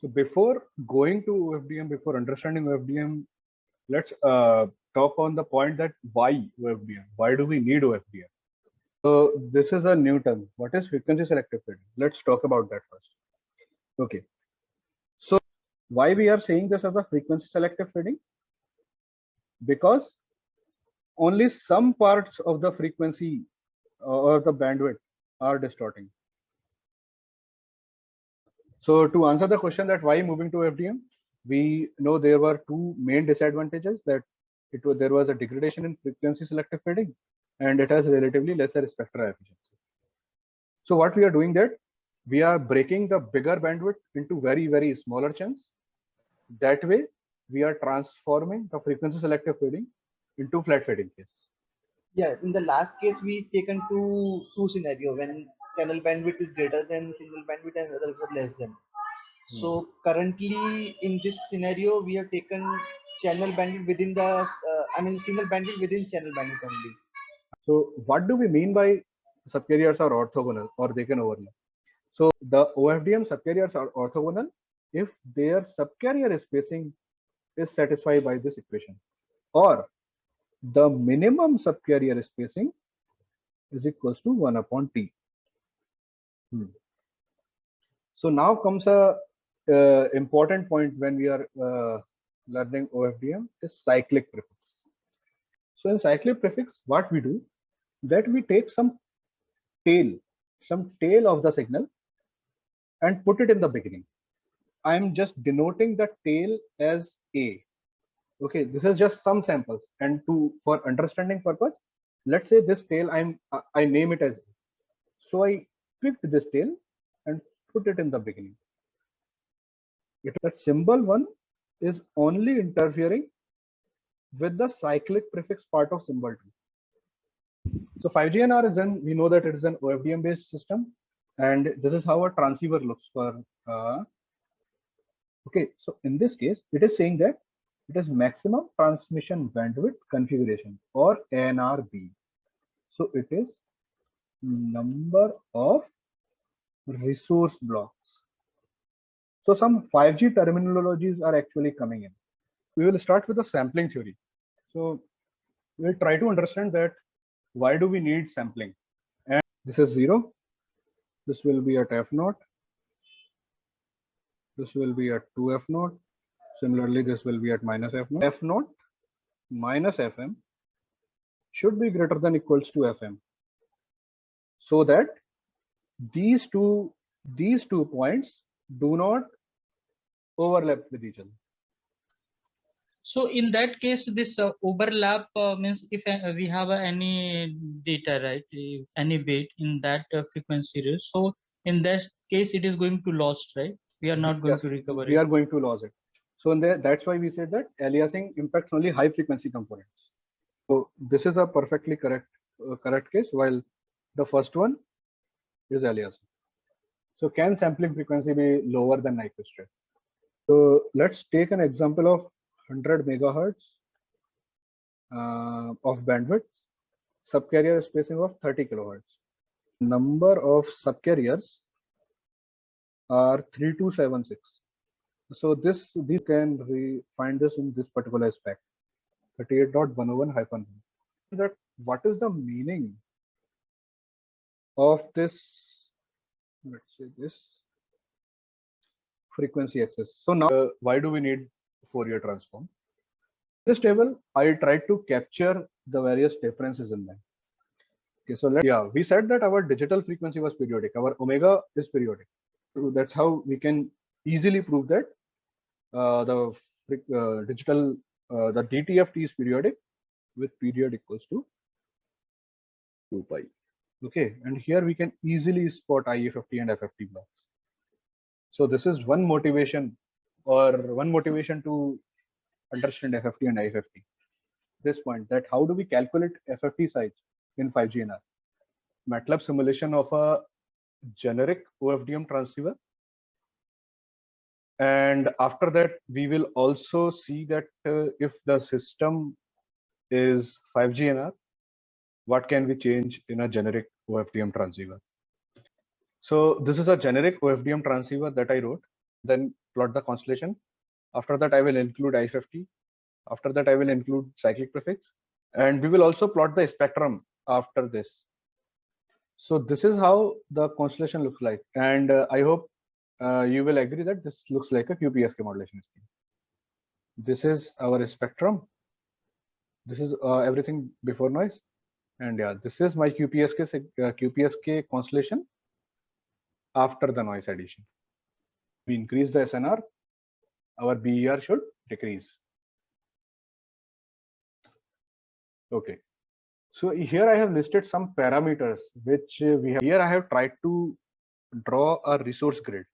So before going to OFDM, before understanding OFDM, let's talk on the point that why OFDM? Why do we need OFDM? So this is a new term. What is frequency selective fading? Let's talk about that first. Okay. So why we are saying this as a frequency selective fading? Because only some parts of the frequency or the bandwidth are distorting. So to answer the question that why moving to FDM, we know there were two main disadvantages, that there was a degradation in frequency selective fading and it has relatively lesser spectral efficiency. So what we are doing, that we are breaking the bigger bandwidth into very smaller chunks. That way we are transforming the frequency selective fading into flat fading case. Yeah, in the last case we taken two scenario when channel bandwidth is greater than signal bandwidth and others are less than. So currently in this scenario we have taken channel bandwidth within the signal bandwidth within channel bandwidth only. So what do we mean by subcarriers are orthogonal or they can overlap? So the OFDM subcarriers are orthogonal if their subcarrier spacing is satisfied by this equation, or the minimum subcarrier spacing is equals to 1 upon t. So now comes a important point when we are learning OFDM is cyclic prefix. So in cyclic prefix, what we do, that we take some tail of the signal and put it in the beginning. I'm just denoting the tail as A. Okay, this is just some samples, and for understanding purpose, let's say this tail I name it as A. So I picked this tail and put it in the beginning. That symbol 1 is only interfering with the cyclic prefix part of symbol 2. So 5GNR is we know that it is an OFDM based system, and this is how a transceiver looks for. Okay, so in this case, it is saying that it is maximum transmission bandwidth configuration, or NRB. So it is number of resource blocks. So some 5G terminologies are actually coming in. We will start with the sampling theory. So we'll try to understand that why do we need sampling. And this is 0. This will be at F0. This will be at 2F0. Similarly, this will be at minus F0. F0 minus Fm should be greater than equals to Fm, so that these two points do not overlap with each other. So in that case, this overlap means if we have any data, right, any bit in that frequency range, so in that case it is going to lost, right? We are not going to recover it. We are going to lose it. So in there, that's why we said that aliasing impacts only high frequency components. So this is a perfectly correct case, while the first one is aliasing. So can sampling frequency be lower than Nyquist rate? So let's take an example of 100 megahertz of bandwidth, subcarrier spacing of 30 kilohertz. Number of subcarriers are 3276. So these can find this in this particular spec, 38.101-1. That what is the meaning of this? Let's say this frequency axis. So now, why do we need Fourier transform? This table, I tried to capture the various differences in them. Okay, so we said that our digital frequency was periodic. Our omega is periodic. So that's how we can easily prove that the DT of T is periodic, with period equals to 2 pi. Okay, and here we can easily spot IFFT and FFT blocks. So this is one motivation to understand FFT and IFFT. This point, that how do we calculate FFT size in 5GNR? MATLAB simulation of a generic OFDM transceiver. And after that, we will also see that if the system is 5GNR, what can we change in a generic OFDM transceiver? So this is a generic OFDM transceiver that I wrote. then plot the constellation. After that, I will include IFFT. After that, I will include cyclic prefix, and we will also plot the spectrum after this. So this is how the constellation looks like, and I hope you will agree that this looks like a QPSK modulation scheme. This is our spectrum. This is everything before noise, and yeah, this is my QPSK constellation after the noise addition. We increase the SNR, our BER should decrease. Okay, so here I have listed some parameters which we have. Here I have tried to draw a resource grid